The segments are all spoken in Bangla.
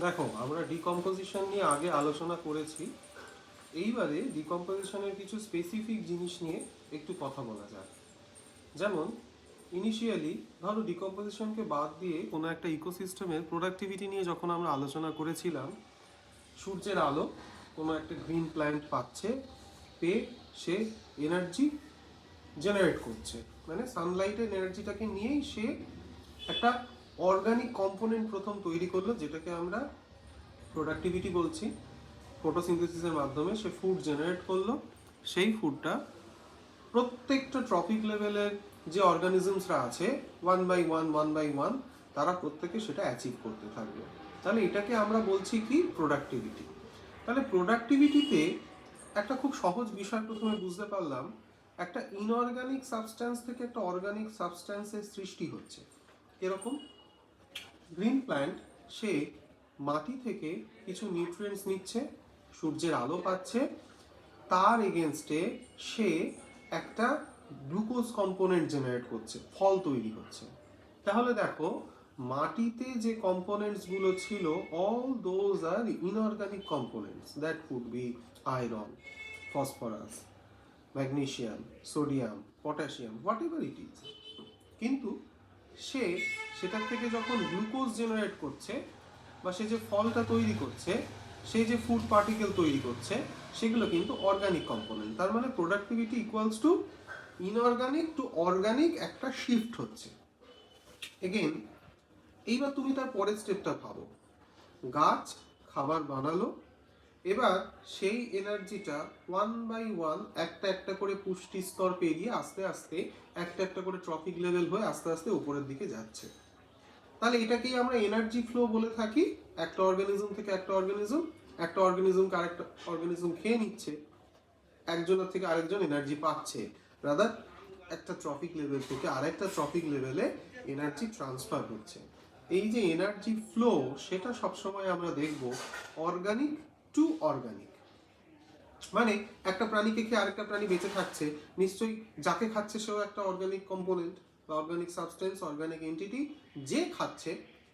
দেখো, আমরা ডিকম্পোজিশন নিয়ে আগে আলোচনা করেছি। এইবারে ডিকম্পোজিশনের কিছু স্পেসিফিক জিনিস নিয়ে একটু কথা বলা যাক। যেমন ইনিশিয়ালি ধরো ডিকম্পোজিশনকে বাদ দিয়ে কোনো একটা ইকোসিস্টেমের প্রোডাক্টিভিটি নিয়ে যখন আমরা আলোচনা করেছিলাম, সূর্যের আলো কোনো একটা গ্রিন প্ল্যান্ট পাচ্ছে, পেয়ে সে এনার্জি জেনারেট করছে, মানে সানলাইটের এনার্জিটাকে নিয়েই সে একটা অর্গানিক কম্পোনেন্ট প্রথম তৈরি করলো, যেটাকে আমরা প্রোডাক্টিভিটি বলছি। ফটোসিনথেসিসের মাধ্যমে সে ফুড জেনারেট করলো। সেই ফুডটা প্রত্যেকটা ট্রপিক লেভেলের যে অর্গানিজমসরা আছে, ওয়ান বাই ওয়ান তারা প্রত্যেকে সেটা অ্যাচিভ করতে থাকবে। তাহলে এটাকে আমরা বলছি কি, প্রোডাক্টিভিটি। তাহলে প্রোডাক্টিভিটিতে একটা খুব সহজ বিষয় প্রথমে বুঝতে পারলাম, একটা ইনঅর্গানিক সাবস্ট্যান্স থেকে একটা অর্গানিক সাবস্ট্যান্সের সৃষ্টি হচ্ছে। এরকম গ্রিন প্ল্যান্ট সে মাটি থেকে কিছু নিউট্রিয়েন্টস নিচ্ছে, সূর্যের আলো পাচ্ছে, তার এগেনস্টে সে একটা গ্লুকোজ কম্পোনেন্ট জেনারেট করছে, ফল তৈরি হচ্ছে। তাহলে দেখো, মাটিতে যে কম্পোনেন্টসগুলো ছিল, all those are inorganic components, that could be iron, phosphorus, magnesium, sodium, potassium, what ever it is. কিন্তু সে সেটার থেকে যখন গ্লুকোজ জেনারেট করছে, বা সে যে ফলটা তৈরি করছে, সে যে ফুড পার্টিকেল তৈরি করছে, সেগুলো কিন্তু অর্গানিক কম্পোনেন্ট। তার মানে productivity equals to inorganic to organic একটা শিফট হচ্ছে। এগেন, এইবার তুমি তার পরের স্টেপটা ভাবো। গাছ খাবার বানালো, এবার সেই এনার্জিটা ওয়ান বাই ওয়ান একটা একটা করে পুষ্টি স্তর পেরিয়ে আস্তে আস্তে একটা একটা করে ট্রপিক লেভেল হয়ে আস্তে আস্তে উপরের দিকে যাচ্ছে। তাহলে এটাকেই আমরা এনার্জি ফ্লো বলে থাকি। একটা অর্গানিজম থেকে একটা অর্গানিজম, একটা অর্গানিজমকে আরেকটা অর্গানিজম খেয়ে নিচ্ছে, একজনের থেকে আরেকজন এনার্জি পাচ্ছে। রাদার একটা ট্রপিক লেভেল থেকে আরেকটা ট্রপিক লেভেলে এনার্জি ট্রান্সফার হচ্ছে। এই যে এনার্জি ফ্লো, সেটা সবসময় আমরা দেখব অর্গানিক টু অর্গানিক। মানে একটা প্রাণীকে খেয়ে আরেকটা প্রাণী বেঁচে থাকছে, নিশ্চয়ই যাকে খাচ্ছে সেও একটা অর্গানিক কম্পোনেন্ট বা অর্গানিক সাবস্টেন্স, অর্গানিক এন্টিটি। যে খাচ্ছে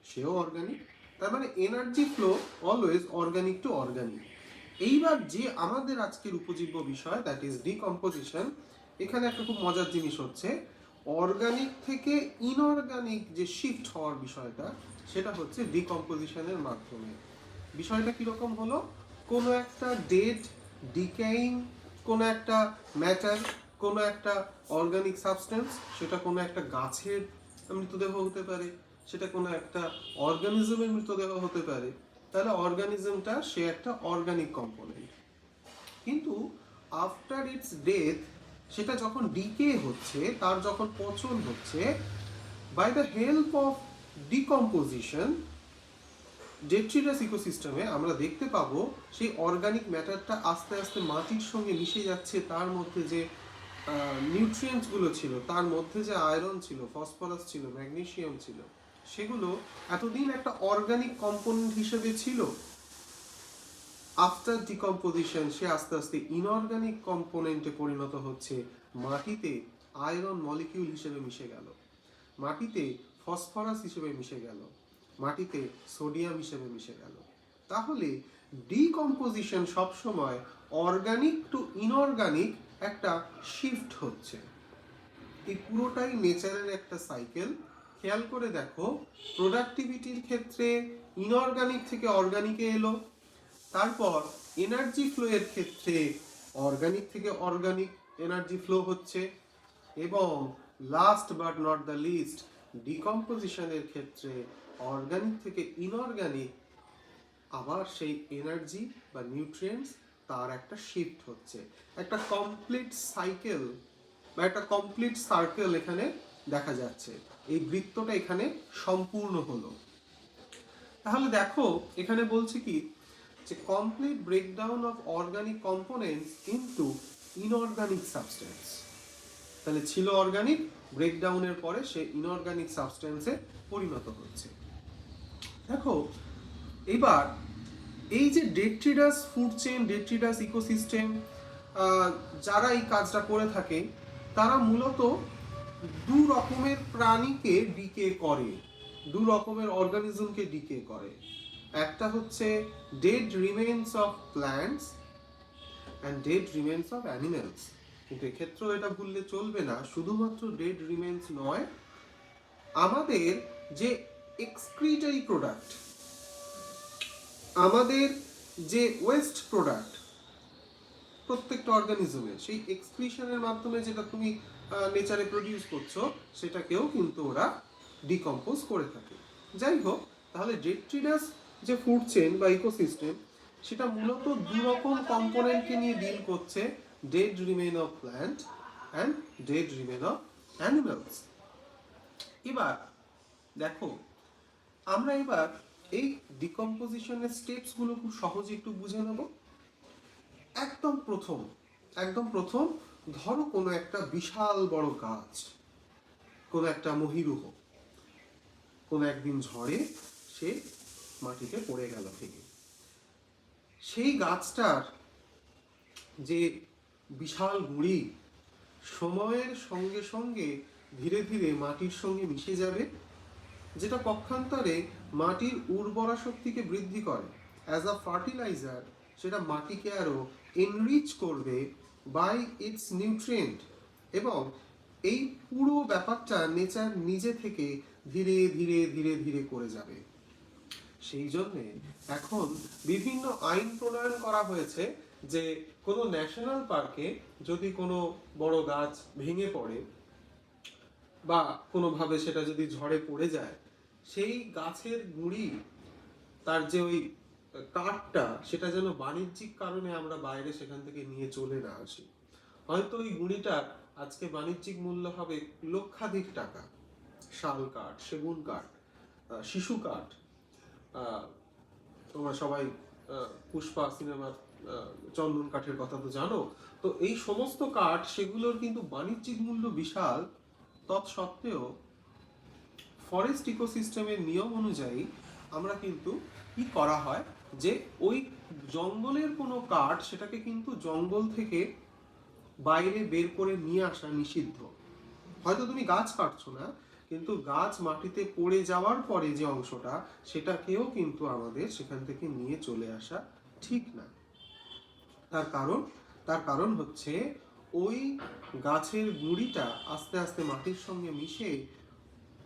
সেও অর্গানিক। তার মানে energy flow always organic to organic. এইবার যে আমাদের আজকের উপজীব্য বিষয়, দ্যাট ইজ ডিকম্পোজিশন, এখানে একটা খুব মজার জিনিস হচ্ছে, অর্গানিক থেকে ইনঅর্গানিক যে শিফট হওয়ার বিষয়টা, সেটা হচ্ছে ডিকম্পোজিশনের মাধ্যমে। বিষয়টা কীরকম হলো, কোনো একটা ডেড ডিকেইং কোনো একটা ম্যাটার, কোনো একটা অর্গানিক সাবস্টেন্স, সেটা কোনো একটা গাছের মৃতদেহ হতে পারে, সেটা কোনো একটা অর্গানিজমের মৃতদেহ হতে পারে। তাহলে অর্গানিজমটা সে একটা অর্গানিক কম্পোনেন্ট। কিন্তু আফটার ইটস ডেথ, সেটা যখন ডিকে হচ্ছে, তার যখন পচন হচ্ছে, by the help of decomposition, detritus ইকোসিস্টেমে আমরা দেখতে পাবো সেই অর্গানিক ম্যাটারটা আস্তে আস্তে মাটির সঙ্গে মিশে যাচ্ছে। তার মধ্যে যে নিউট্রিয়েন্টসগুলো ছিল, তার মধ্যে যে আয়রন ছিল, ফসফরাস ছিল, ম্যাগনেসিয়াম ছিল, সেগুলো এতদিন একটা অর্গানিক কম্পোনেন্ট হিসেবে ছিল। আফটার ডিকম্পোজিশন সে আস্তে আস্তে ইনঅর্গানিক কম্পোনেন্টে পরিণত হচ্ছে। মাটিতে আয়রন মলিকিউল হিসেবে মিশে গেল, মাটিতে ফসফরাস হিসেবে মিশে গেল, মাটিতে সোডিয়াম হিসেবে মিশে গেল। তাহলে ডিকম্পোজিশন সবসময় অর্গানিক টু ইনঅর্গানিক একটা শিফট হচ্ছে। এই পুরোটাই নেচারের একটা সাইকেল। খেয়াল করে দেখো, প্রোডাক্টিভিটির ক্ষেত্রে ইনঅর্গানিক থেকে অর্গানিকে এলো, তারপর এনার্জি ফ্লো এর ক্ষেত্রে অর্গানিক থেকে অর্গানিক এনার্জি ফ্লো হচ্ছে, এবং last but not the least, ডিকম্পোজিশনের ক্ষেত্রে অর্গানিক থেকে ইনঅর্গানিক আবার সেই এনার্জি বা নিউট্রিয়েন্টস তার একটা শিফট হচ্ছে। একটা কমপ্লিট সাইকেল বা একটা কমপ্লিট সার্কেল এখানে দেখা যাচ্ছে। এই বৃত্তটা এখানে সম্পূর্ণ হলো। তাহলে দেখো, এখানে বলছে কি, যে complete breakdown of organic components into inorganic substance. তাহলে ছিল অর্গানিক, ব্রেকডাউনের পরে সে ইনঅর্গানিক সাবস্টেন্সে পরিণত হচ্ছে। দেখো, এবার এই যে detritus food chain, detritus ecosystem, যারা এই কাজটা করে থাকে, তারা মূলত দু রকমের প্রাণীকে ডিকে করে, দু রকমের অর্গানিজমকে ডিকে করে। একটা হচ্ছে dead remains of plants and dead remains of animals. কিন্তু এক্ষেত্রেও এটা ভুললে চলবে না, শুধুমাত্র ডেড রিমেইনস নয়, আমাদের যে এক্সক্রিটারি প্রোডাক্ট, আমাদের যে ওয়েস্ট প্রোডাক্ট প্রত্যেকটা অর্গানিজমের, সেই এক্সক্রিশনের মাধ্যমে যেটা তুমি নেচারে প্রডিউস করছো, সেটাকেও কিন্তু ওরা ডিকম্পোজ করে থাকে। যাই হোক, তাহলে ডেট্রিনাস যে ফুড চেইন বা ইকোসিস্টেম, সেটা মূলত দুরকম কম্পোনেন্টকে নিয়ে ডিল করছে, dead remain of plant and dead remain of animals. এবার দেখো, আমরা এবার এই ডিকম্পোজিশনের স্টেপসগুলো খুব সহজে একটু বুঝে নেব। একদম প্রথম ধরো কোনো একটা বিশাল বড় গাছ, কোনো একটা মহিরুহ কোনো একদিন ঝড়ে সে মাটিতে পড়ে গেল থেকে। সেই গাছটার যে বিশাল গুঁড়ি সময়ের সঙ্গে সঙ্গে ধীরে ধীরে মাটির সঙ্গে মিশে যাবে, যেটা পক্ষান্তরে মাটির উর্বরা শক্তিকে বৃদ্ধি করে। অ্যাজ আ ফার্টিলাইজার সেটা মাটিকে আরো এনরিচ করবে বাই ইটস নিউট্রিয়েন্ট, এবং এই পুরো ব্যাপারটা নেচার নিজে থেকে ধীরে ধীরে ধীরে ধীরে করে যাবে। সেই জন্যে এখন বিভিন্ন আইন প্রণয়ন করা হয়েছে যে কোনো ন্যাশনাল পার্কে যদি কোনো বড় গাছ ভেঙে পড়ে বা কোনোভাবে সেটা যদি ঝড়ে পড়ে যায়, সেই গাছের গুঁড়ি, তার যে ওই কাঠটা, সেটা যেন বাণিজ্যিক কারণে আমরা বাইরে সেখান থেকে নিয়ে চলে না আসি। হয়তো ওই গুঁড়িটার আজকে বাণিজ্যিক মূল্য হবে লক্ষাধিক টাকা। শাল কাঠ, সেগুন কাঠ, শিশু কাঠ, তোমরা সবাই পুষ্পা সিনেমার চন্দন কাঠের কথা তো জানো। তো এই সমস্ত কাঠ, সেগুলোর কিন্তু বাণিজ্যিক মূল্য বিশাল। তৎসত্ত্বেও ফরেস্ট ইকোসিস্টেমের নিয়ম অনুযায়ী আমরা কিন্তু কি করা হয়, যে ওই জঙ্গলের কোনো কাঠ, সেটাকে কিন্তু জঙ্গল থেকে বাইরে বের করে নিয়ে আসা নিষিদ্ধ। হয়তো তুমি গাছ কাটছো না, কিন্তু গাছ মাটিতে পড়ে যাওয়ার পরে যে অংশটা, সেটাকেও কিন্তু আমাদের সেখান থেকে নিয়ে চলে আসা ঠিক না। তার কারণ হচ্ছে ওই গাছের গুঁড়িটা আস্তে আস্তে মাটির সঙ্গে মিশে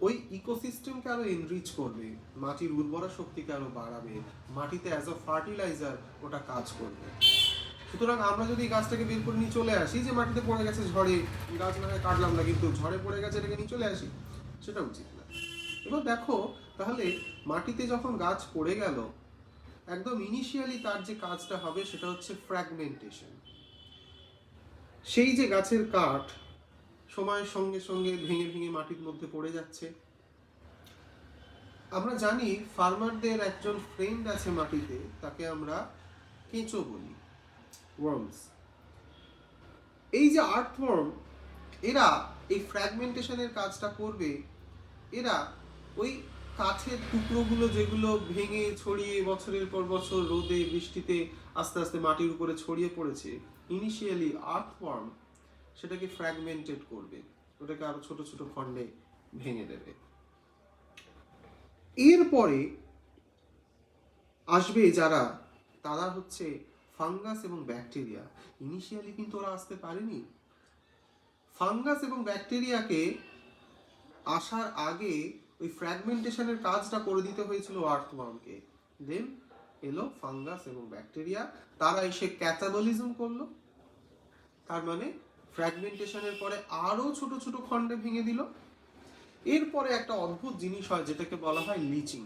ওই ইকোসিস্টেমকে আরো এনরিচ করবে, মাটির উর্বরা শক্তিকে আরো বাড়াবে, মাটিতে অ্যাজ আ ফার্টিলাইজার ওটা কাজ করবে। সুতরাং আমরা যদি গাছটাকে বের করে নিয়ে চলে আসি, যে মাটিতে পড়ে গেছে ঝড়ে, গাছ না হয় কাটলাম না, কিন্তু ঝড়ে পড়ে গেছে এটাকে নিয়ে চলে আসি, সেটা উচিত না। এবার দেখো, তাহলে মাটিতে যখন গাছ পড়ে গেল, একদম ইনিশিয়ালি তার যে কাজটা হবে সেটা হচ্ছে ফ্র্যাগমেন্টেশন। সেই যে গাছের কাঠ সময়ের সঙ্গে সঙ্গে ভেঙে ভেঙে মাটির মধ্যে পড়ে যাচ্ছে। আমরা জানি ফার্মারদের একজন ফ্রেন্ড আছে মাটিতে, তাকে আমরা কেঁচো বলি, ওয়ার্মস। এই যে আর্থওয়ার্ম, এরা এই ফ্র্যাগমেন্টেশনের কাজটা করবে। এরা ওই কাঠের টুকরোগুলো যেগুলো ভেঙে ছড়িয়ে বছরের পর বছর রোদে বৃষ্টিতে আস্তে আস্তে মাটির উপরে ছড়িয়ে পড়েছে, ইনিশিয়ালি আর্থওয়ার্ম সেটাকে ফ্র্যাগমেন্টেড করবে, ওটাকে আরো ছোট ছোট খণ্ডে ভেঙে দেবে। এরপরে আসবে যারা, তারা হচ্ছে ফাঙ্গাস এবং ব্যাকটেরিয়া। ইনিশিয়ালি কিন্তু ওরা আসতে পারেনি। ফাঙ্গাস এবং ব্যাকটেরিয়াকে আসার আগে ওই ফ্র্যাগমেন্টেশনের কাজটা করে দিতে হয়েছিল আর্থওয়ার্মকে। দেন এলো ফাঙ্গাস এবং ব্যাকটেরিয়া, তারা এসে ক্যাটাবলিজম করলো, তার মানে ফ্র্যাগমেন্টেশনের পরে আরো ছোট ছোট খণ্ডে ভেঙে দিল। এরপরে একটা অদ্ভুত জিনিস হয় যেটাকে বলা হয় লিচিং।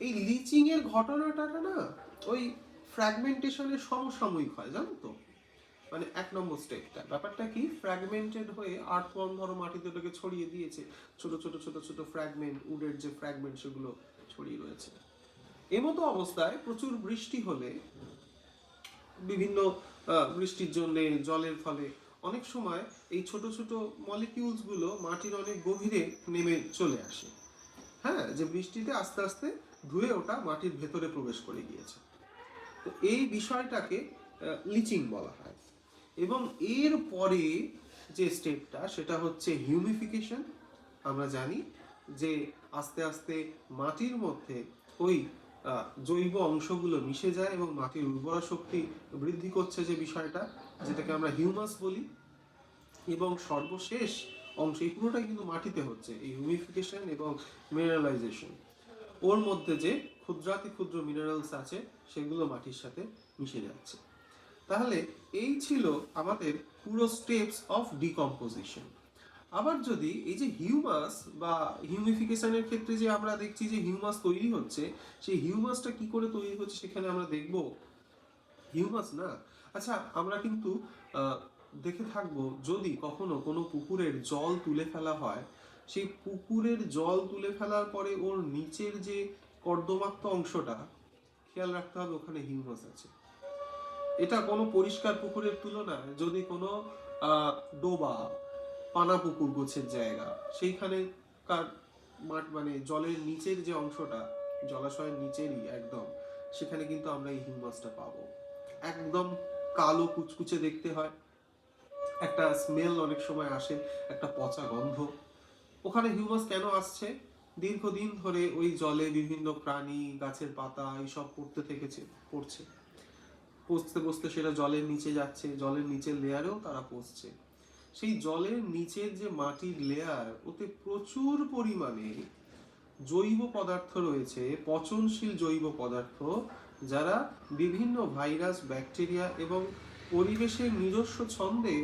এই লিচিং এর ঘটনাটা না ওই ফ্র্যাগমেন্টেশনের সমসাময়িক হয়, জানো তো। মানে 1 নম্বর স্টেপটা, ব্যাপারটা কি, ফ্র্যাগমেন্টেড হয়ে আর্থওয়ার্ম ধরো মাটিতে ওটাকে ছড়িয়ে দিয়েছে, ছোট ছোট ছোট ছোট ফ্র্যাগমেন্ট, উডের যে ফ্র্যাগমেন্ট সেগুলো ছড়িয়ে রয়েছে। এমতো অবস্থায় প্রচুর বৃষ্টি হলে, বিভিন্ন বৃষ্টির জন্য, জলের ফলে অনেক সময় এই ছোট ছোট মলিকিউলস গুলো মাটির অনেক গভীরে নেমে চলে আসে। হ্যাঁ, যে বৃষ্টিতে আস্তে আস্তে ধুয়ে ওটা মাটির ভেতরে প্রবেশ করে গিয়েছে। তো এই বিষয়টাকে লিচিং বলা হয়। এবং এর পরে যে স্টেপটা, সেটা হচ্ছে হিউমিফিকেশন। আমরা জানি যে আস্তে আস্তে মাটির মধ্যে ওই জৈব অংশগুলো মিশে যায় এবং মাটির উর্বরা শক্তি বৃদ্ধি করছে, যে বিষয়টা যেটাকে আমরা হিউমাস বলি। এবং সর্বশেষ অংশ, এই পুরোটাই কিন্তু মাটিতে হচ্ছে, এই হিউমিফিকেশন এবং মিনারেলাইজেশন। ওর মধ্যে যে ক্ষুদ্রাতি ক্ষুদ্র মিনারেলস আছে সেগুলো মাটির সাথে মিশে যাচ্ছে। তাহলে এই ছিল আমাদের পুরো স্টেপস অফ ডিকম্পোজিশন। আবার যদি এই যে হিউমাস বা হিউমিফিকেশনের ক্ষেত্রে যে আমরা দেখছি যে হিউমাস তৈরি হচ্ছে, সেই হিউমাসটা কি করে তৈরি হচ্ছে সেখানে আমরা দেখব হিউমাস না। আচ্ছা, আমরা কিন্তু দেখে থাকবো যদি কখনো কোনো পুকুরের জল তুলে ফেলা হয়, সেই পুকুরের জল তুলে ফেলার পরে ওর নিচের যে কর্দমাক্ত অংশটা, খেয়াল রাখতে হবে ওখানে হিউমাস আছে। এটা কোনো পরিষ্কার পুকুরের তুলনায় যদি কোনো ডোবা পানা পুকুর গোছের জায়গা, সেইখানে কার মানে জলের নিচের যে অংশটা, জলাশয়ের নিচেরই একদম, সেখানে কিন্তু আমরা এই হিউমাসটা পাবো। একদম কালো কুচকুচে দেখতে হয়, একটা স্মেল অনেক সময় আসে, একটা পচা গন্ধ। ওখানে হিউমাস কেন আসছে? দীর্ঘদিন ধরে ওই জলে বিভিন্ন প্রাণী, গাছের পাতা এইসব পড়ছে, পচতে পচতে সেটা জলের নিচে যাচ্ছে, জলের নিচের লেয়ারেও তারা পচছে। সেই জলের নিচের যে মাটির লেয়ার, ওতে প্রচুর পরিমাণে জৈব পদার্থ রয়েছে, পচনশীল জৈব পদার্থ, যারা বিভিন্ন ভাইরাস, ব্যাকটেরিয়া এবং পরিবেশের নিজস্ব ছন্দে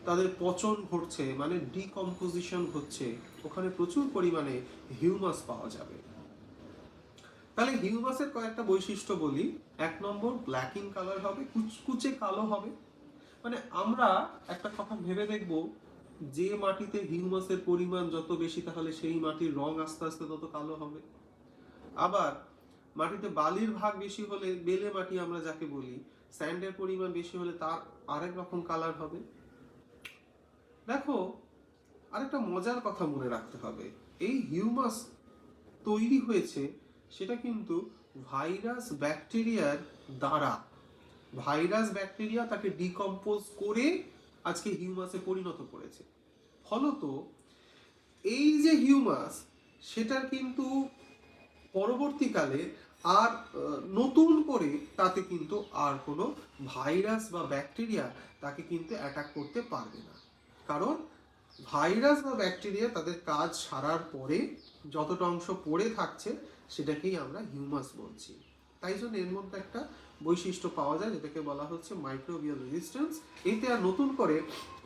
তাদের পচন ঘটছে, মানে ডিকম্পোজিশন হচ্ছে। ওখানে প্রচুর পরিমাণে হিউমাস পাওয়া যাবে। তাহলে হিউমাসের কয়েকটা বৈশিষ্ট্য বলি। 1 নম্বর, ব্ল্যাকিং কালার হবে, কুচকুচে কালো হবে। মানে আমরা একটা কথা ভেবে দেখব, যে মাটিতে হিউমাসের পরিমাণ যত বেশি, তাহলে সেই মাটির রং আস্তে আস্তে তত কালো হবে। আবার মাটিতে বালির ভাগ বেশি হলে, বেলে মাটি আমরা যাকে বলি, স্যান্ডের পরিমাণ বেশি হলে তার আরেক রকম কালার হবে। দেখো, আরেকটা মজার কথা মনে রাখতে হবে, এই হিউমাস তৈরি হয়েছে সেটা কিন্তু ভাইরাস ব্যাকটেরিয়ার দ্বারা। ভাইরাস ব্যাকটেরিয়া তাকে ডিকম্পোজ করে আজকে হিউমাসে পরিণত করেছে। ফলত এই যে হিউমাস, সেটার কিন্তু পরবর্তীকালে আর নতুন করে তাতে কিন্তু আর কোনো ভাইরাস বা ব্যাকটেরিয়া তাকে কিন্তু অ্যাটাক করতে পারবে না। কারণ ভাইরাস বা ব্যাকটেরিয়া তাদের কাজ সারার পরে যতটা অংশ পড়ে থাকছে সেটাকেই আমরা হিউমাস বলছি। তাই জন্য এর মধ্যে একটা বৈশিষ্ট্য পাওয়া যায় যেটাকে বলা হচ্ছে মাইক্রোবিয়াল রেজিস্ট্যান্স। এতে আর নতুন করে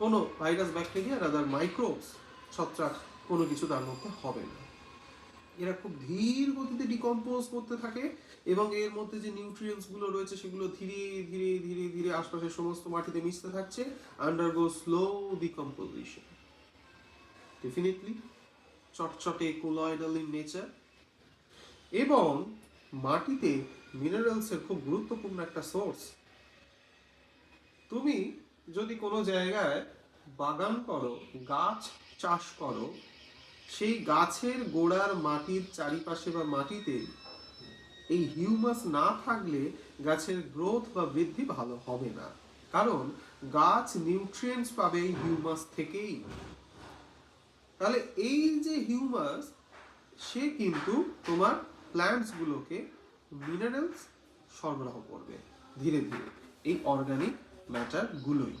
কোনো ভাইরাস, ব্যাকটেরিয়া, রাদার মাইক্রোবস, ছত্রাক, কোনো কিছু তার মধ্যে হবে না। এরা খুব ধীর গতিতে ডিকম্পোজ করতে থাকে এবং এর মধ্যে যে নিউট্রিয়েন্টস গুলো রয়েছে সেগুলো ধীরে ধীরে ধীরে ধীরে আশপাশের সমস্ত মাটিতে মিশতে থাকছে, আন্ডারগো স্লো ডিকম্পোজিশন। ডেফিনেটলি চটচটে কোলয়েডাল ইন নেচার। এবং মাটিতে মিনারেলসের খুব গুরুত্বপূর্ণ একটা সোর্স। তুমি যদি কোনো জায়গায় বাগান করো, গাছ চাষ করো, সেই গাছের গোড়ার মাটির চারিপাশে বা মাটিতে এই হিউমাস না থাকলে গাছের গ্রোথ বা বৃদ্ধি ভালো হবে না। কারণ গাছ নিউট্রিয়েন্টস পাবে এই হিউমাস থেকেই। তাহলে এই যে হিউমাস, সে কিন্তু তোমার প্ল্যান্টস গুলোকে মিনারেলস সরবরাহ করবে ধীরে ধীরে, এই অর্গানিক ম্যাটার গুলোই।